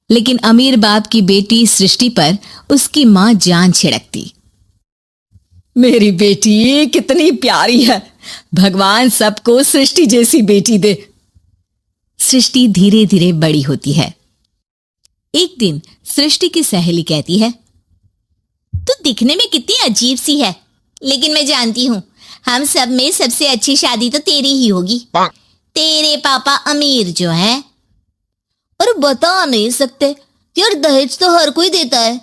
लेकिन अमीर बाप की बेटी सृष्टि पर उसकी मां जान छिड़कती। मेरी बेटी कितनी प्यारी है, भगवान सबको सृष्टि जैसी बेटी दे। सृष्टि धीरे धीरे बड़ी होती है। एक दिन सृष्टि की सहेली कहती है, तू दिखने में कितनी अजीब सी है, लेकिन मैं जानती हूँ हम सब में सबसे अच्छी शादी तो तेरी ही होगी। तेरे पापा अमीर जो है। और बता नहीं सकते यार, दहेज तो हर कोई देता है,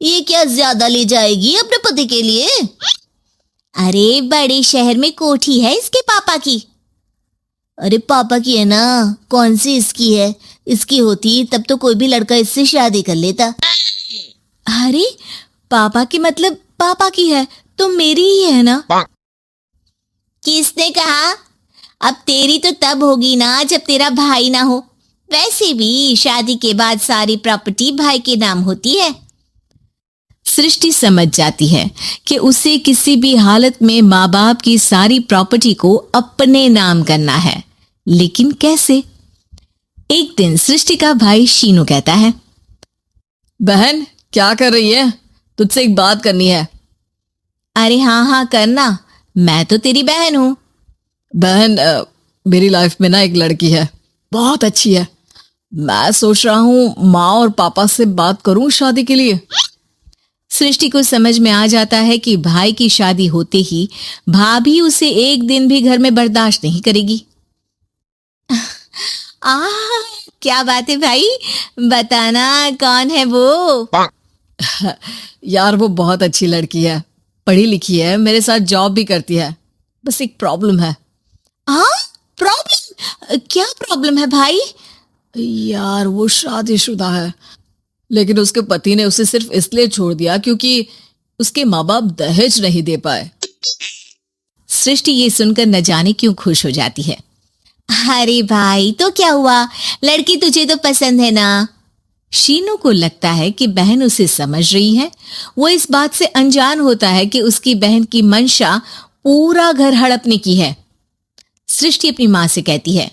ये क्या ज्यादा ले जाएगी अपने पति के लिए? अरे बड़े शहर में कोठी है इसके पापा की। अरे पापा की है ना, कौन सी इसकी है? इसकी होती तब तो कोई भी लड़का इससे शादी कर लेता। अरे पापा की मतलब पापा की है तो मेरी ही है ना? किसने कहा? अब तेरी तो तब होगी ना जब तेरा भाई ना हो। वैसे भी शादी के बाद सारी प्रॉपर्टी भाई के नाम होती है। सृष्टि समझ जाती है कि उसे किसी भी हालत में माँ बाप की सारी प्रॉपर्टी को अपने नाम करना है, लेकिन कैसे? एक दिन सृष्टि का भाई शीनू कहता है, बहन क्या कर रही है? तुझसे एक बात करनी है। अरे हाँ हाँ करना, मैं तो तेरी बहन हूं। बहन मेरी लाइफ में ना एक लड़की है, बहुत अच्छी है। मैं सोच रहा हूँ माँ और पापा से बात करूं शादी के लिए। सृष्टि को समझ में आ जाता है कि भाई की शादी होते ही भाभी उसे एक दिन भी घर में बर्दाश्त नहीं करेगी। क्या बात है भाई, बताना कौन है वो? यार वो बहुत अच्छी लड़की है, पढ़ी लिखी है, मेरे साथ जॉब भी करती है। बस एक प्रॉब्लम है। प्रॉब्लम? क्या प्रॉब्लम है भाई? यार वो शादीशुदा है, लेकिन उसके पति ने उसे सिर्फ इसलिए छोड़ दिया क्योंकि उसके माँ बाप दहेज नहीं दे पाए। सृष्टि ये सुनकर न जाने क्यों खुश हो जाती है। अरे भाई तो क्या हुआ, लड़की तुझे तो पसंद है ना? शीनू को लगता है कि बहन उसे समझ रही है। वो इस बात से अनजान होता है कि उसकी बहन की मंशा पूरा घर हड़पने की है। सृष्टि अपनी माँ से कहती है,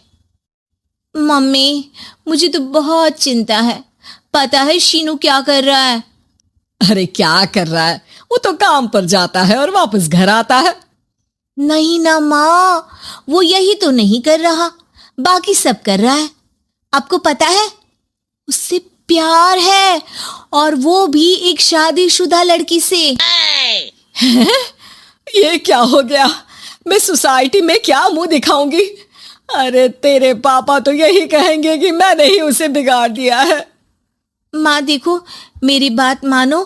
मम्मी मुझे तो बहुत चिंता है। पता है शीनू क्या कर रहा है? अरे क्या कर रहा है? वो तो काम पर जाता है और वापस घर आता है। नहीं ना माँ, वो यही तो नहीं कर रहा, बाकी सब कर रहा है। आपको पता है उससे प्यार है, और वो भी एक शादीशुदा लड़की से। ये क्या हो गया? मैं सोसाइटी में क्या मुंह दिखाऊंगी? अरे तेरे पापा तो यही कहेंगे कि मैंने ही उसे बिगाड़ दिया है। माँ देखो, मेरी बात मानो,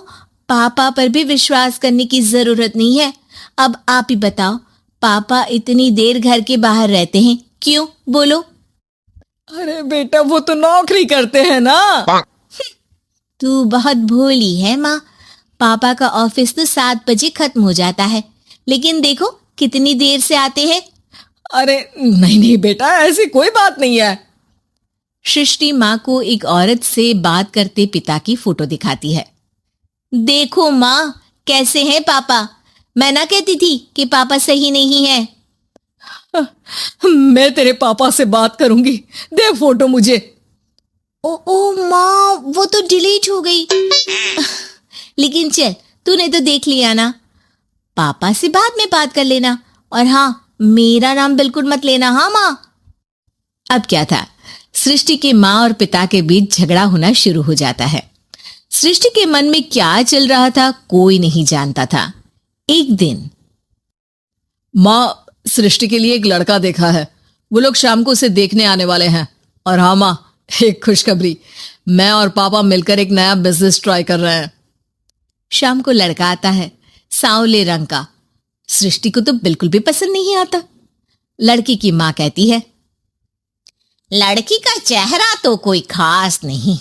पापा पर भी विश्वास करने की जरूरत नहीं है। अब आप ही बताओ, पापा इतनी देर घर के बाहर रहते हैं क्यों? बोलो। अरे बेटा वो तो नौकरी करते हैं ना। तू बहुत भोली है माँ। पापा का ऑफिस तो 7 बजे खत्म हो जाता है, लेकिन देखो कितनी देर से आते हैं। अरे नहीं नहीं बेटा, ऐसी कोई बात नहीं है। सृष्टि माँ को एक औरत से बात करते पिता की फोटो दिखाती है। देखो माँ कैसे हैं पापा। मैं ना कहती थी कि पापा सही नहीं है। मैं तेरे पापा से बात करूंगी, दे फोटो मुझे। ओ माँ, वो तो डिलीट हो गई। लेकिन चल, तूने तो देख लिया ना। पापा से बाद में बात कर लेना, और हाँ मेरा नाम बिल्कुल मत लेना। हाँ माँ। अब क्या था, सृष्टि के माँ और पिता के बीच झगड़ा होना शुरू हो जाता है। सृष्टि के मन में क्या चल रहा था कोई नहीं जानता था। एक दिन, माँ सृष्टि के लिए एक लड़का देखा है, वो लोग शाम को उसे देखने आने वाले हैं। और हाँ माँ, एक खुशखबरी, मैं और पापा मिलकर एक नया बिजनेस ट्राई कर रहे हैं। शाम को लड़का आता है, सांवले रंग का। सृष्टि को तो बिल्कुल भी पसंद नहीं आता। लड़की की माँ कहती है, लड़की का चेहरा तो कोई खास नहीं,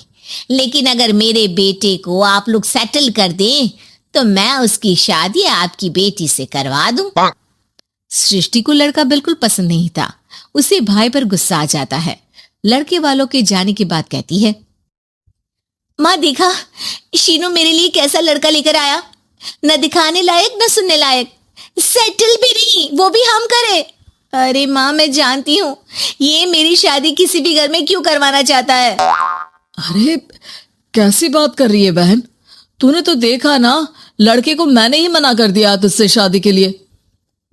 लेकिन अगर मेरे बेटे को आप लोग सेटल कर दें तो मैं उसकी शादी आपकी बेटी से करवा दूं। सृष्टि को लड़का बिल्कुल पसंद नहीं था। उसे भाई पर गुस्सा आ जाता है। लड़के वालों के जाने के बाद कहती है, माँ देखा शीनू मेरे लिए कैसा लड़का लेकर आया, न दिखाने लायक न सुनने लायक, सेटल भी नहीं, वो भी हम करे। अरे माँ मैं जानती हूँ ये मेरी शादी किसी भी घर में क्यों करवाना चाहता है। अरे कैसी बात कर रही है बहन? तूने तो देखा ना, लड़के को मैंने ही मना कर दिया तुझसे शादी के लिए।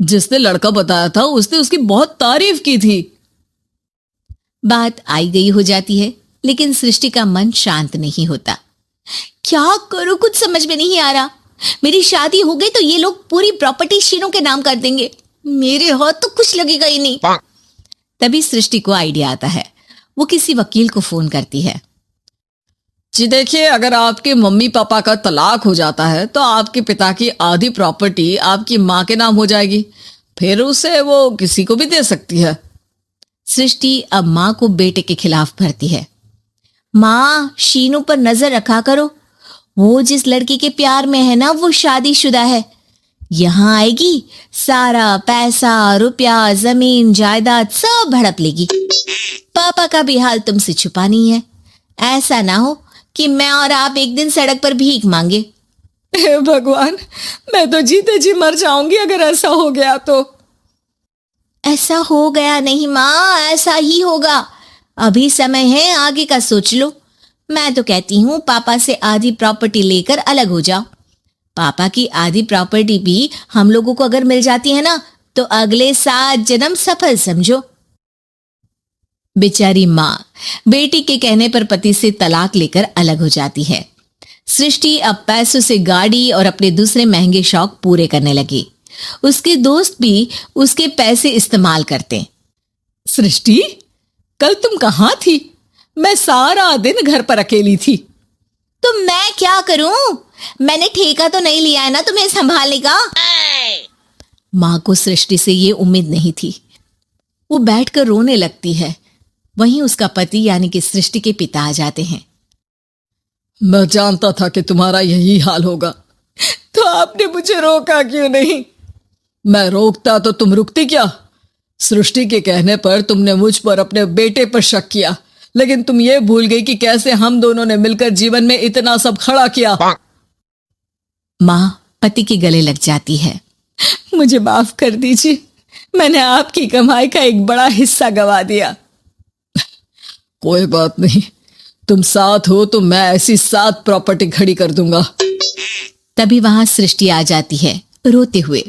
जिसने लड़का बताया था उसने उसकी बहुत तारीफ की थी। बात आई गई हो जाती है, लेकिन सृष्टि का मन शांत नहीं होता। क्या करूं, कुछ समझ में नहीं आ रहा। मेरी शादी हो गई तो ये लोग पूरी प्रॉपर्टी शीनू के नाम कर देंगे। मेरे हाथ तो कुछ लगेगा ही नहीं। तभी सृष्टि को आइडिया आता है। वो किसी वकील को फोन करती है। जी देखिए, अगर आपके मम्मी पापा का तलाक हो जाता है तो आपके पिता की आधी प्रॉपर्टी आपकी माँ के नाम हो जाएगी, फिर उसे वो किसी को भी दे सकती है। सृष्टि अब माँ को बेटे के खिलाफ भरती है। माँ, शीनू पर नजर रखा करो। वो जिस लड़की के प्यार में है ना, वो शादीशुदा है। यहां आएगी, सारा पैसा, रुपया, जमीन, जायदाद सब हड़प लेगी। पापा का भी हाल तुमसे छुपा नहीं है। ऐसा ना हो कि मैं और आप एक दिन सड़क पर भीख मांगे। हे भगवान, मैं तो जीते जी मर जाऊंगी अगर ऐसा हो गया तो। ऐसा हो गया नहीं माँ, ऐसा ही होगा। अभी समय है, आगे का सोच लो। मैं तो कहती हूँ पापा से आधी प्रॉपर्टी लेकर अलग हो जाओ। पापा की आधी प्रॉपर्टी भी हम लोगों को अगर मिल जाती है ना, तो अगले 7 जन्म सफल समझो। बेचारी माँ बेटी के कहने पर पति से तलाक लेकर अलग हो जाती है। सृष्टि अब पैसों से गाड़ी और अपने दूसरे महंगे शौक पूरे करने लगी। उसके दोस्त भी उसके पैसे इस्तेमाल करते। सृष्टि, कल तुम कहाँ थी? मैं सारा दिन घर पर अकेली थी। तो मैं क्या करूं? मैंने ठेका तो नहीं लिया है ना तुम्हें संभालने का। माँ को सृष्टि से ये उम्मीद नहीं थी। वो बैठकर रोने लगती है। वहीं उसका पति यानी कि सृष्टि के पिता आ जाते हैं। मैं जानता था कि तुम्हारा यही हाल होगा, तो आपने मुझे रोका क्यों नहीं? मैं रोकता तो तुम रुकती क्या? सृष्टि के कहने पर तुमने मुझ पर, अपने बेटे पर शक किया, लेकिन तुम ये भूल गई कि कैसे हम दोनों ने मिलकर जीवन में इतना सब खड़ा किया। माँ पति के गले लग जाती है। मुझे माफ कर दीजिए, मैंने आपकी कमाई का एक बड़ा हिस्सा गवा दिया। कोई बात नहीं, तुम साथ हो तो मैं ऐसी 7 प्रॉपर्टी खड़ी कर दूंगा। तभी वहां सृष्टि आ जाती है रोते हुए।